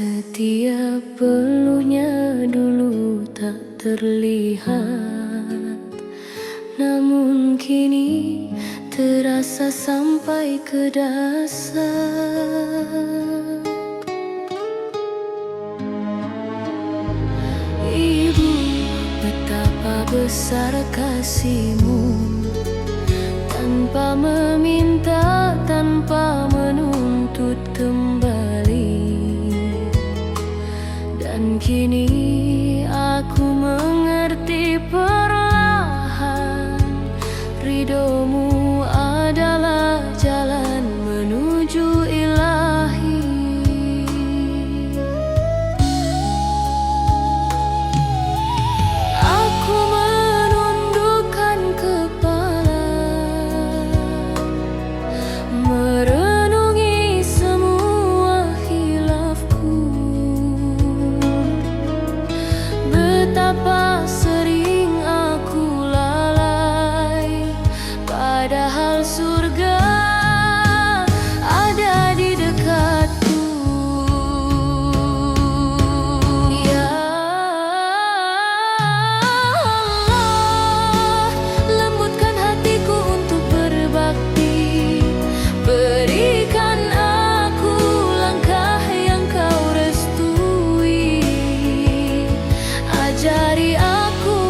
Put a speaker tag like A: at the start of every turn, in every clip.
A: Setiap peluhnya dulu tak terlihat, namun kini terasa sampai ke dasar. Ibu, betapa besar kasih-Mu, tanpa meminta, tanpa menuntut kembali. Dan kini aku mengerti perlahan, ridho-Mu adalah jalan menuju ilahi. Aku menundukkan kepala, merenungi semua hilafku. Betapa sering aku lalai, padahal surga ada di dekatku. Ya Allah, lembutkan hatiku untuk berbakti. Berikan aku langkah yang Kau restui. Ajari aku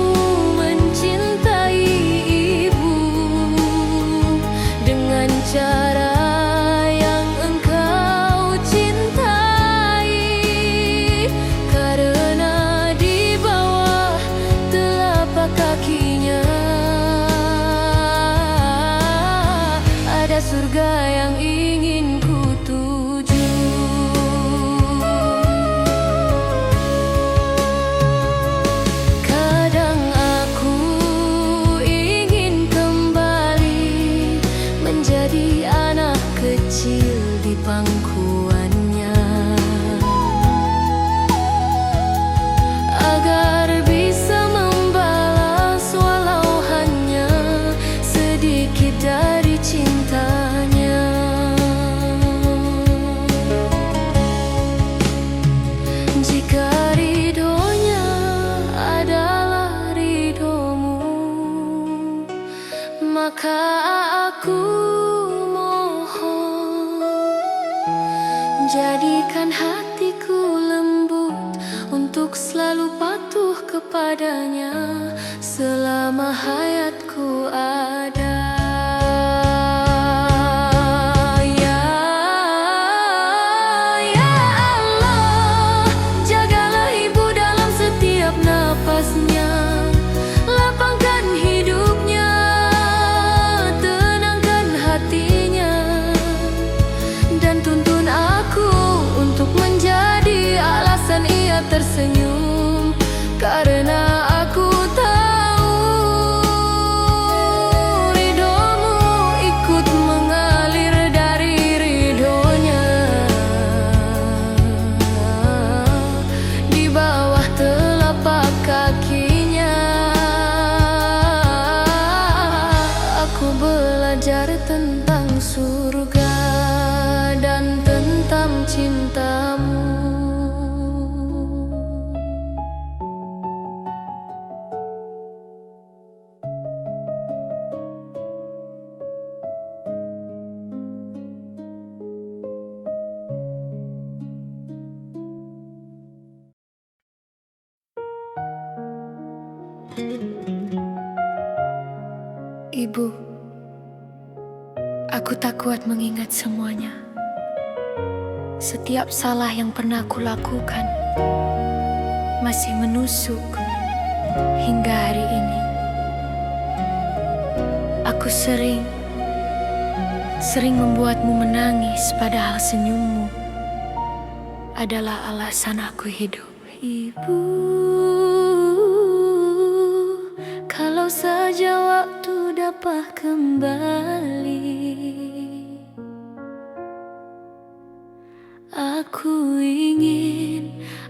A: mencintai Ibu dengan cara yang Engkau cintai. Karena di bawah telapak kakinya ada surga yang ingin ku tuju. Kadang aku ingin kembali menjadi anak kecil di pangkuannya, agar bisa membalas walau hanya sedikit dari cintanya. Jika ridhonya adalah ridho-Mu, maka aku mohon, jadikan hatiku lembut untuk selalu patuh kepadanya selama hayatku ada. Ya Allah, jagalah Ibu dalam setiap napasnya. Lapangkan hidupnya, tenangkan hatinya, dan tuntun aku untuk menjadi alasan ia tersenyum. Karena aku tahu ridho-Mu ikut mengalir dari ridhonya. Di bawah telapak kakinya aku belajar tentang surga dan tentang cinta-Mu. Ibu, aku tak kuat mengingat semuanya. Setiap salah yang pernah aku lakukan masih menusuk hingga hari ini. Aku sering membuatmu menangis, padahal senyummu adalah alasan aku hidup. Ibu, kalau saja waktu dapat kembali,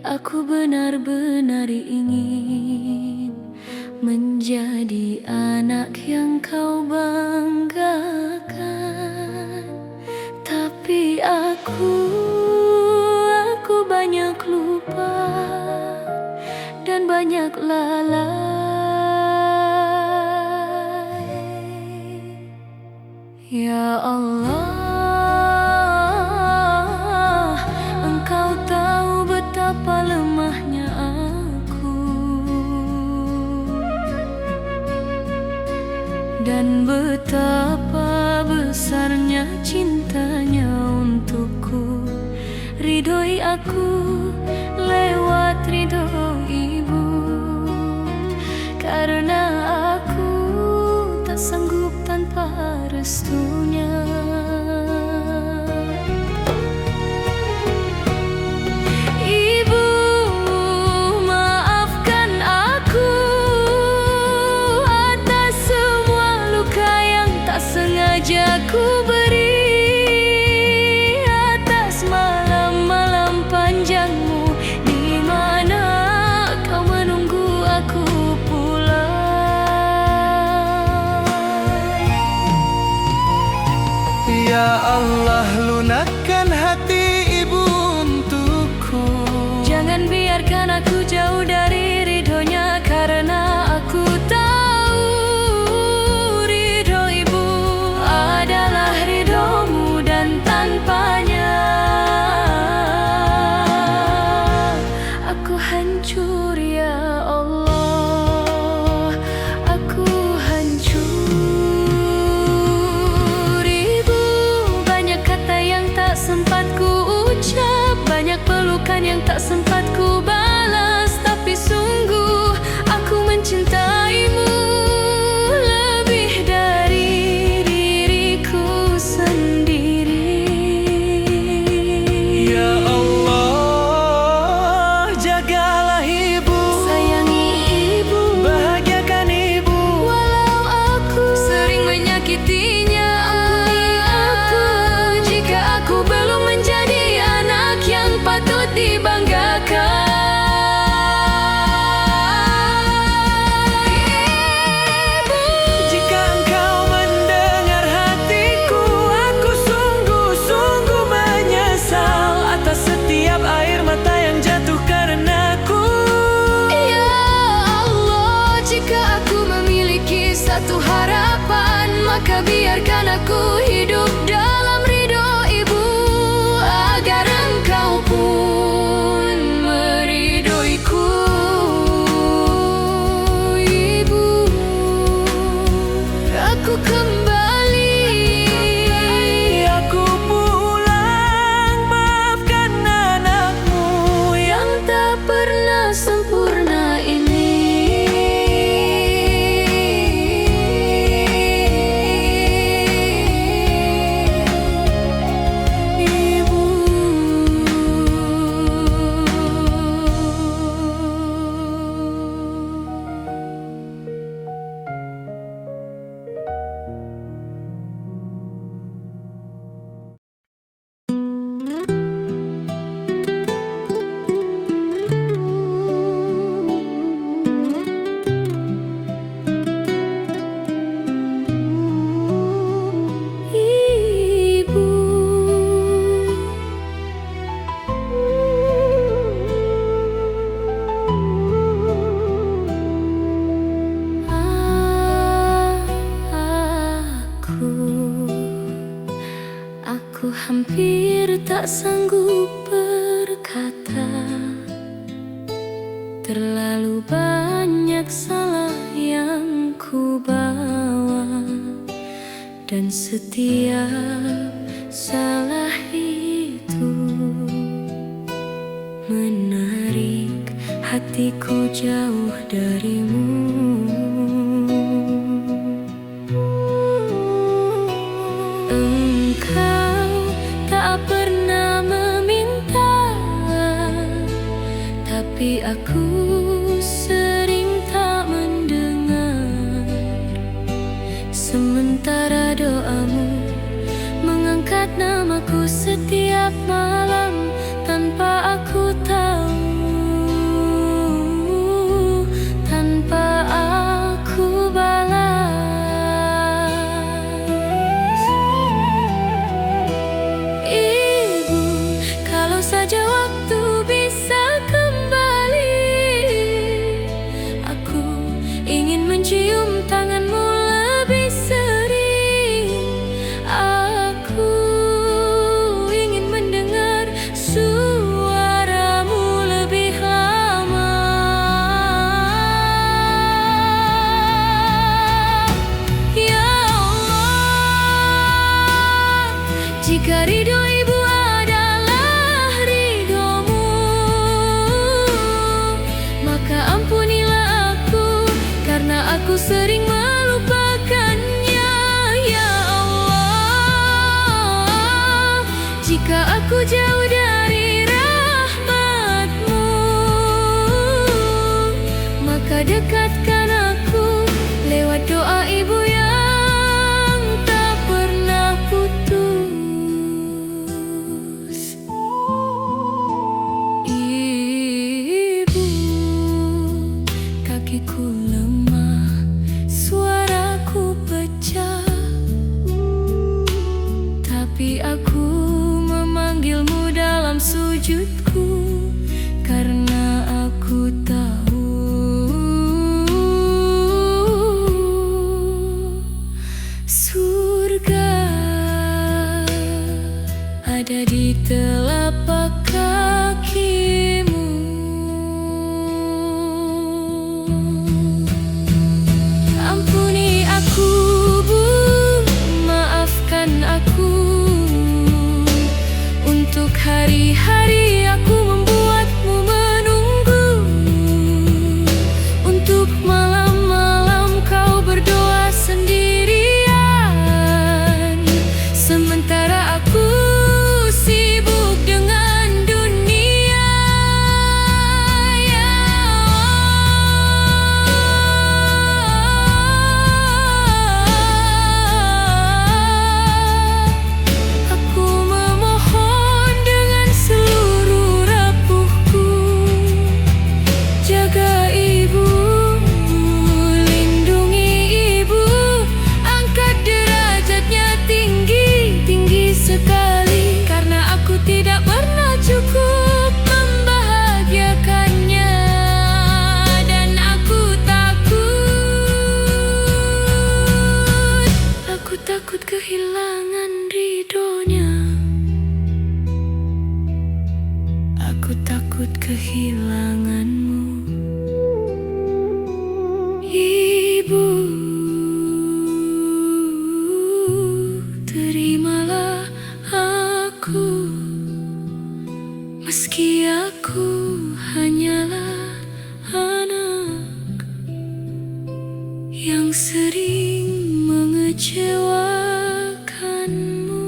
A: aku benar-benar ingin menjadi anak yang Kau banggakan. Tapi aku banyak banyak lalai. Ya Allah, Engkau tahu betapa lemahnya aku, dan betapa besarnya cintanya untukku. Ridhoi aku lewat ridho Ibu, karena aku tak sanggup tanpa restunya. Ibu, maafkan aku atas semua luka yang tak sengaja ku beri, atas malam-malam panjangmu di mana kau menunggu aku pulang.
B: Ya Allah, lunakkan hati Ibu untukku.
A: Jangan biarkan aku jauh dari ridhonya, karena aku tahu ridho Ibu adalah ridhomu, dan tanpanya aku hancur. Ya Allah, aku hancur. Ibu, banyak kata yang tak sempat ku ucap, banyak pelukan yang tak sempat ku balas, tapi sungguh aku mencintaimu lebih dari diriku sendiri.
B: Ya Allah, jagalah Ibu,
A: Sayangi Ibu,
B: bahagiakan Ibu.
A: walau aku sering menyakitinya. Ampuni aku jika aku belum menjadi anak yang patut dibanggakan. Ibu,
B: Jika Engkau mendengar hatiku, aku sungguh-sungguh menyesal atas setiap air mata yang jatuh karenaku.
A: ya Allah, jika aku memiliki satu harapan, maka biarkan aku hidup dalam ridho Ibu, agar Engkau pun meridhoiku. Ibu, aku kembali,
B: Aku pulang, maafkan anakmu
A: yang tak pernah sempurna ini. Ibu, Ibu, aku hampir tak sanggup berkata. Terlalu banyak salah yang ku bawa, dan setiap salah itu menarik hatiku jauh darimu. Engkau tak pernah meminta, tapi aku sering tak mendengar. Sementara doamu mengangkat namaku setiap malam, tanpa aku tahu, tanpa aku balas. Ibu, kalau saja waktu bisa kembali, Hari-hari aku membuatmu menunggu. Untuk malam-malam kau berdoa sendirian, sementara aku sibuk dengan dunia. Ya, aku memohon dengan seluruh rapuhku, jaga ibu, lindungi ibu, angkat derajatnya tinggi, tinggi sekali, karena aku tidak pernah cukup membahagiakannya. Dan aku takut kehilangan ridhonya. Aku takut kehilanganmu, Ibu. Terimalah aku, meski aku hanyalah anak yang sering mengecewakanmu.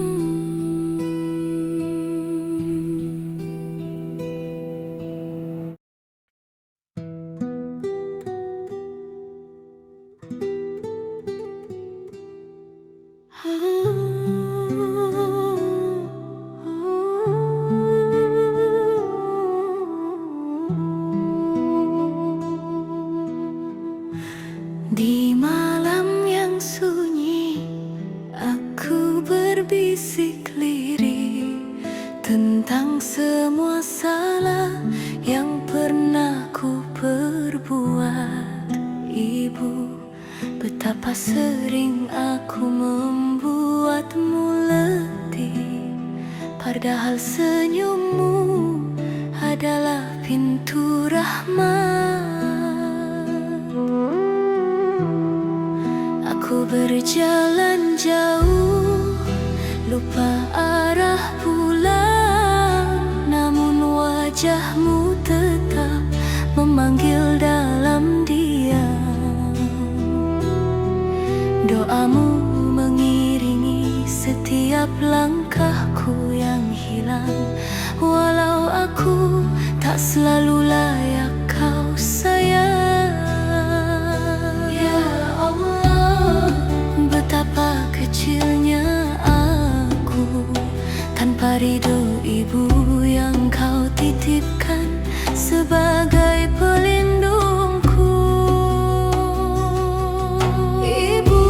A: Di malam yang sunyi, aku berbisik lirih tentang semua salah yang pernah ku perbuat. Ibu, betapa sering aku membuatmu letih, padahal senyummu adalah pintu rahmat. Aku berjalan jauh, lupa arah pulang, namun wajahmu tetap memanggil dalam diam. Doamu mengiringi setiap langkahku yang hilang, walau aku tak selalu layak kau sayang. Ya Allah, betapa kecilnya aku tanpa ridho ibu yang kau titipkan sebagai pelindungku. Ibu,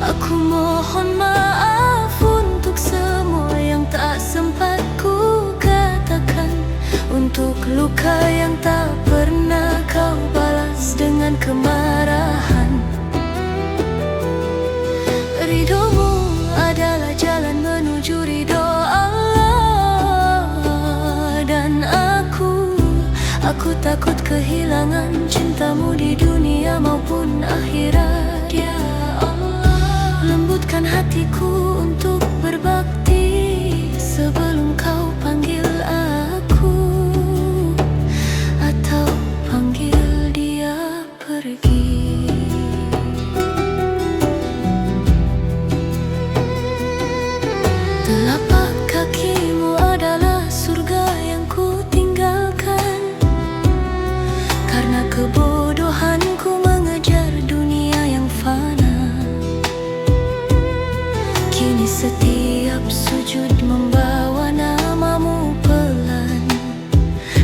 A: aku mohon maaf untuk semua yang tak sempat ku katakan, untuk luka yang tak pernah kau balas dengan kemarahan. Ridhomu adalah jalan menuju ridho Allah. Dan aku takut kehilangan cintamu di dunia maupun akhirat. Ya Allah, lembutkan hatiku untuk berbakti sebelum kau panggil aku, atau panggil dia pergi. Telapak kakimu adalah surga yang ku tinggalkan, karena kebodohanku mengejar dunia yang fana. Kini setiap sujud membawa namamu pelan,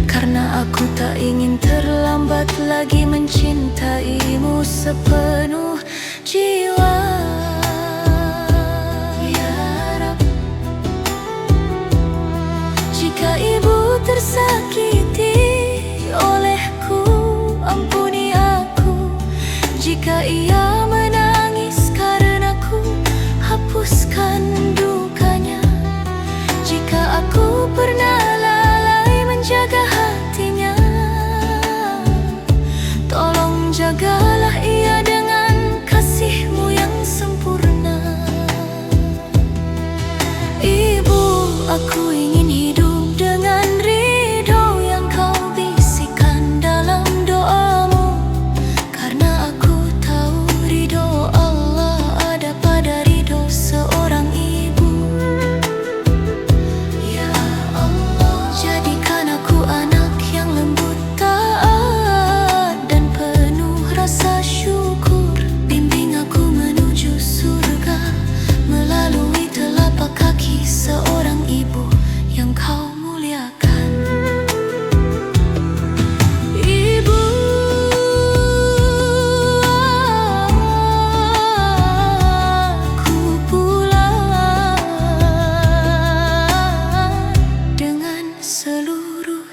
A: karena aku tak ingin terlambat lagi mencintaimu sepenuh jiwa. Jika ibu tersakiti olehku, ampuni aku. Jika ia menangis karenaku, hapuskan dukanya. Jika aku pernah lalai menjaga hatinya, tolong jagalah ia dengan kasih-Mu yang sempurna. Ibu, aku ingin hidup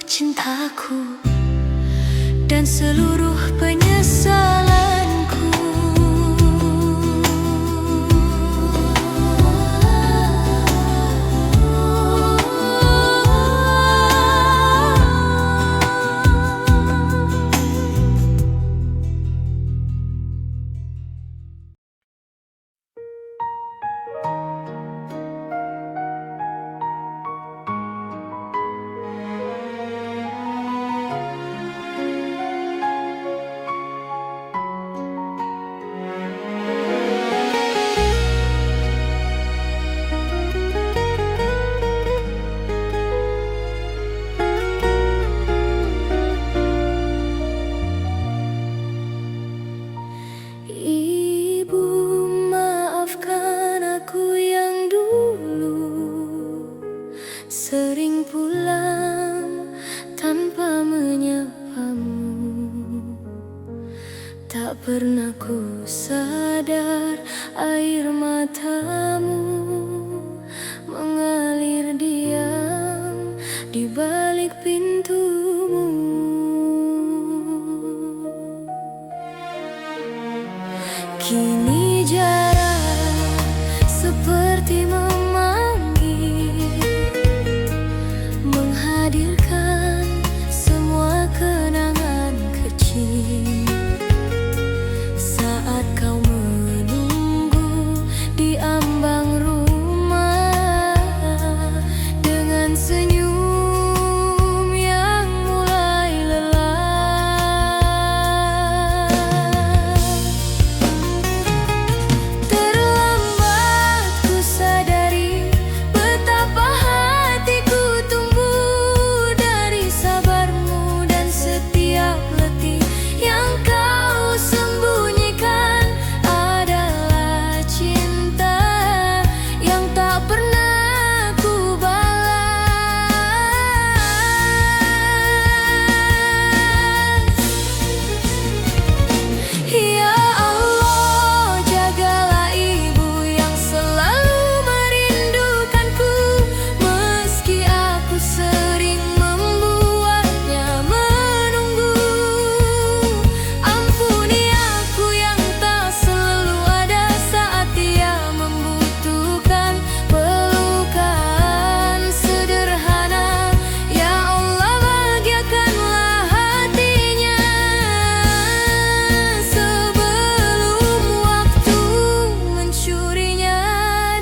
A: cintaku dan seluruh penyesalanku. Ibu, maafkan aku yang dulu sering pulang tanpa menyapamu. Tak pernah ku sadar air matamu mengalir diam di balik pintumu. Kini jarak seperti memanggil, menghadirkan semua kenangan kecil. Saat kau menunggu di ambang rumah dengan senyum yang mulai lelah. Terlambat ku sadari betapa hatiku tumbuh dari sabarmu dan setiap letih yang kau sembunyikan adalah cinta yang tak pernah ku balas. Ya Allah, jagalah ibu yang selalu merindukanku, meski aku sering membuatnya menunggu. Ampuni aku yang tak selalu ada saat dia membutuhkan pelukan sederhana. Ya Allah, bahagiakanlah hatinya sebelum waktu mencurinya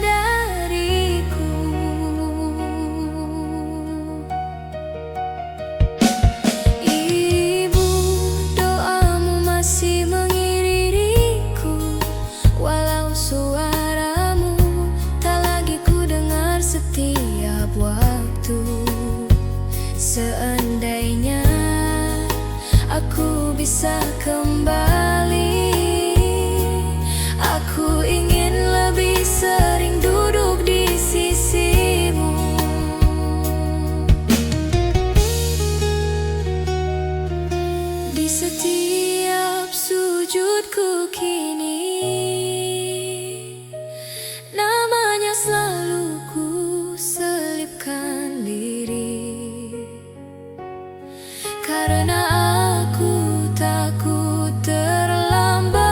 A: dariku. Ibu, doamu masih mengiririku, walau suaramu tak lagi ku dengar setiap waktu. Seandainya aku bisa kembali, aku ingin lebih sering duduk di sisimu. Di setiap sujudku kini, namanya selalu ku selipkan lirik, karena aku takut terlambat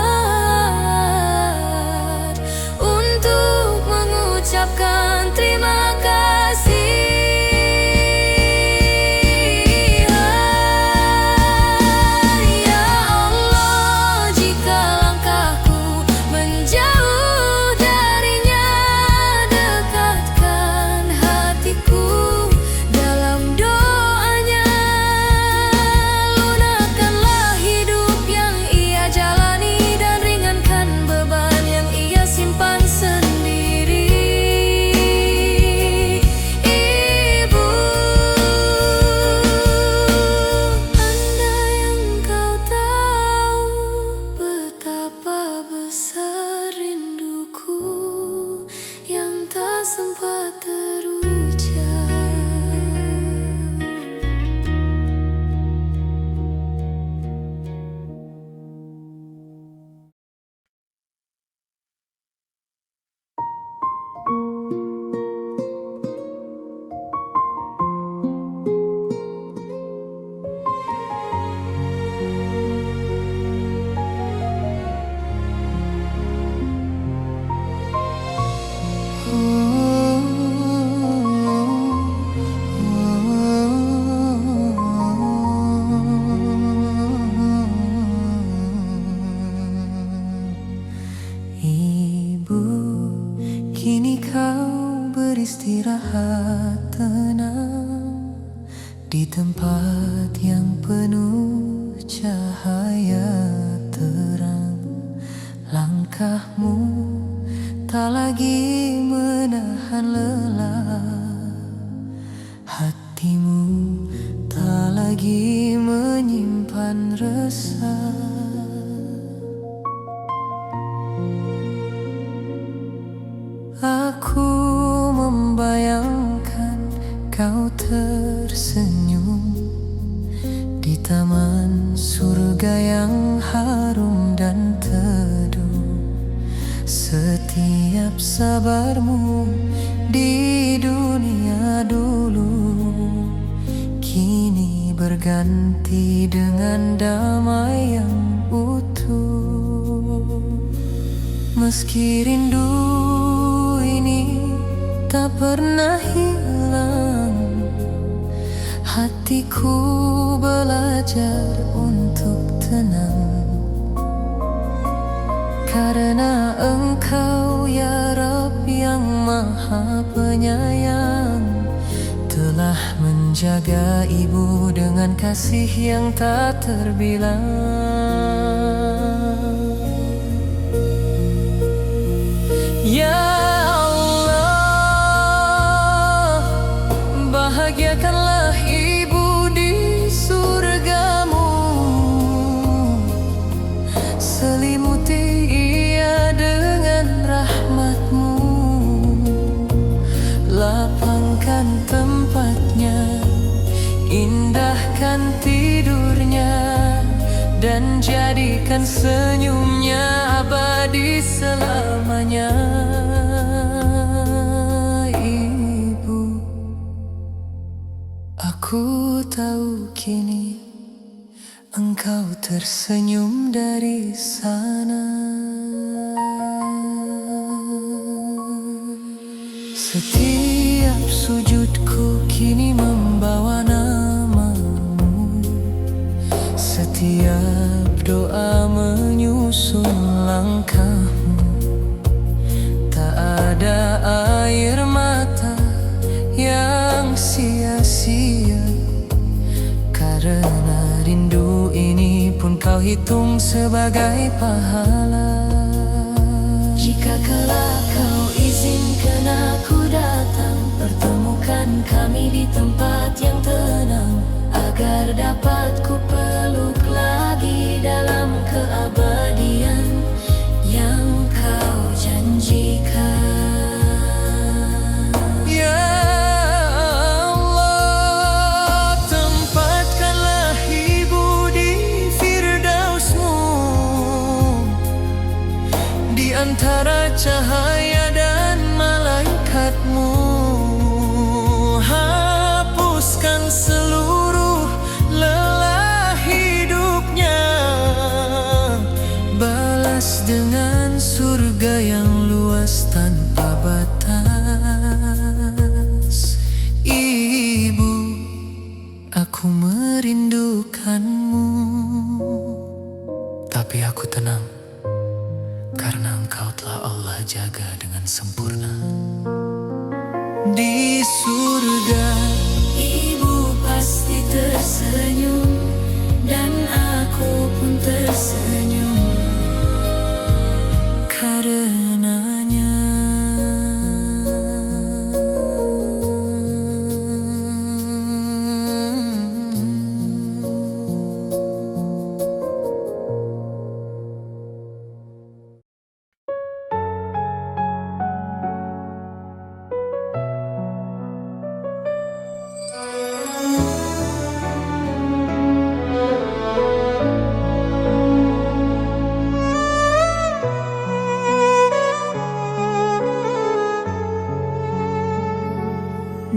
A: untuk mengucapkan terima kasih. Ya Allah, jika langkahku menjauh darinya, dekatkan hatiku dalam doanya.
B: resah. Aku membayangkan kau tersenyum di taman surga yang harum dan teduh. Setiap sabarmu di dunia dulu kini berganti dengan damai yang utuh. Meski rindu ini tak pernah hilang, hatiku belajar untuk tenang. Karena Engkau ya Rabb yang Maha Penyayang telah menjaga ibu dengan kasih yang tak terbilang. Ya Allah, bahagiakanlah ibu di surgamu, selimuti ia dengan rahmatmu, lapangkan tempatnya, indahkan tidurnya, dan jadikan senyumnya abadi selamanya. Ibu, aku tahu kini Engkau tersenyum dari sana. Setiap sujudku kini membawa namamu, setiap doa menyusun langkahmu. Tak ada air mata yang sia-sia, karena rindu ini pun kau hitung sebagai pahala. Jika kelak kau izinkan aku datang, pertemukan kami di tempat yang tenang, agar dapat ku peluk lagi dalam keabadian yang kau janjikan. Ya Allah, tempatkanlah ibu di firdausmu, di antara cahaya dan malaikatmu. Hapuskan seluruh lelah hidupnya, balas dengan surga yang luas tanpa batas. Ibu, aku merindukanmu, tapi aku tenang karena Engkau telah Allah jaga dengan sempurna. Di surga ibu pasti tersenyum, dan aku pun tersenyum karenanya.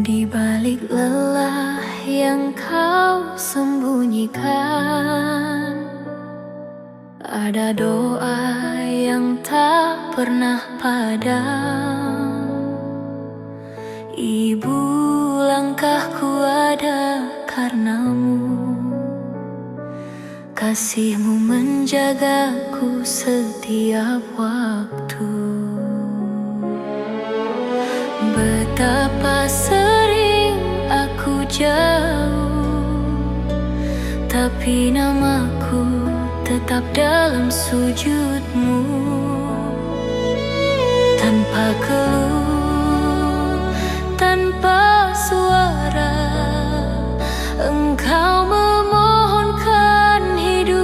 B: Di balik lelah yang kau sembunyikan, ada doa yang tak pernah padam. Ibu, langkahku ada karenamu, kasihmu menjagaku setiap waktu. Betapa sering aku jauh, tapi namaku tetap dalam sujudmu. Tanpa keluh, tanpa suara, Engkau memohonkan hidup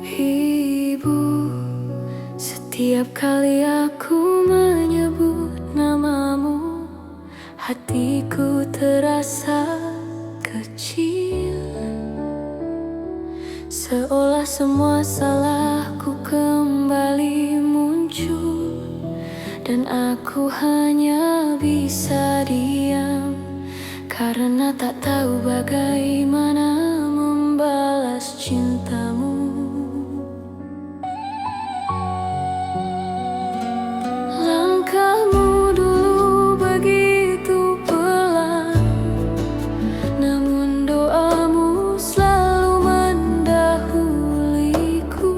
A: Ibu, setiap kali aku menyebut namamu, hatiku terasa kecil, seolah semua salahku kembali muncul, dan aku hanya bisa diam karena tak tahu bagaimana membalas cintamu. Langkahmu dulu begitu pelan, namun doamu selalu mendahuliku.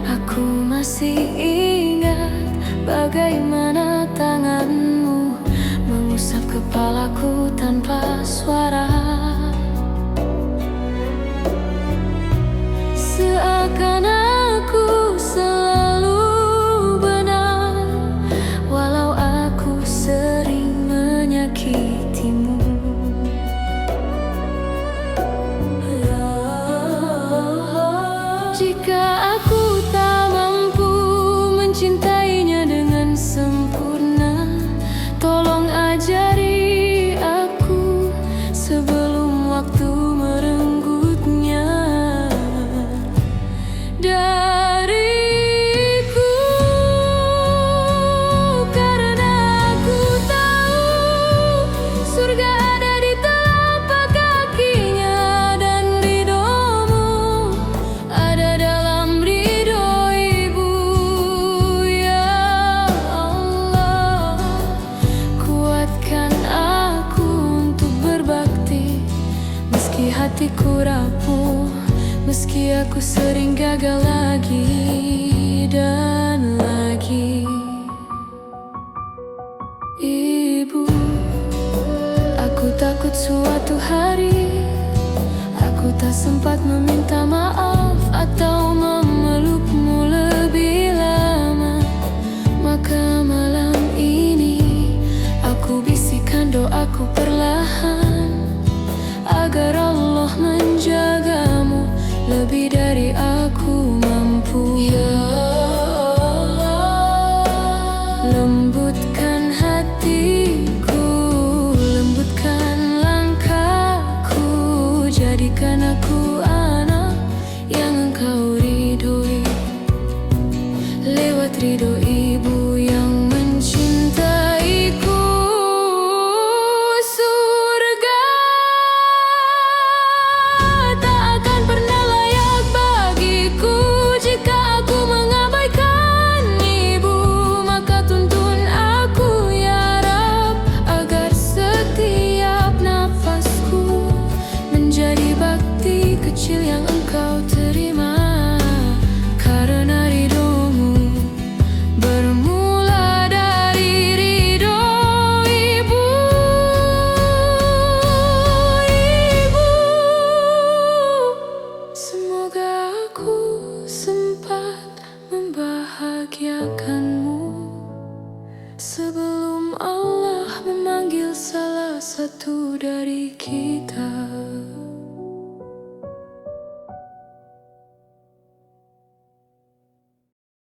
A: Aku masih ingat bagaimana tanganmu mengusap kepalaku tanpa suara, seakan aku selalu benar, walau aku sering menyakitimu. Jika aku tak mampu mencintainya dengan sempurna, tolong ajari aku sebelum waktu merenggutnya dariku. Karena aku tahu surga ada di telapak kakinya, dan ridhomu ada dalam ridho Ibu. Ya Allah, kuatkan aku untuk berbakti, meski hatiku rapuh, meski aku sering gagal lagi dan lagi. Ibu, aku takut suatu hari aku tak sempat meminta maaf atau memelukmu lebih lama. Maka malam ini aku bisikkan doaku perlahan, agar Allah menjagamu lebih dari aku mampu. Ya Allah, lembutkan hatiku, lembutkan langkahku, jadikan aku anak yang Engkau ridhoi, lewat ridho Ibu yang mencintaiku. Surga tak akan pernah layak bagiku jika aku mengabaikan Ibu. Maka tuntun aku ya Rab, agar setiap nafasku menjadi bakti kecil yang Engkau terima. Karena ridhomu bermula dari ridho Ibu. Ibu, semoga aku sempat membahagiakanmu sebelum Allah memanggil salah satu dari kita.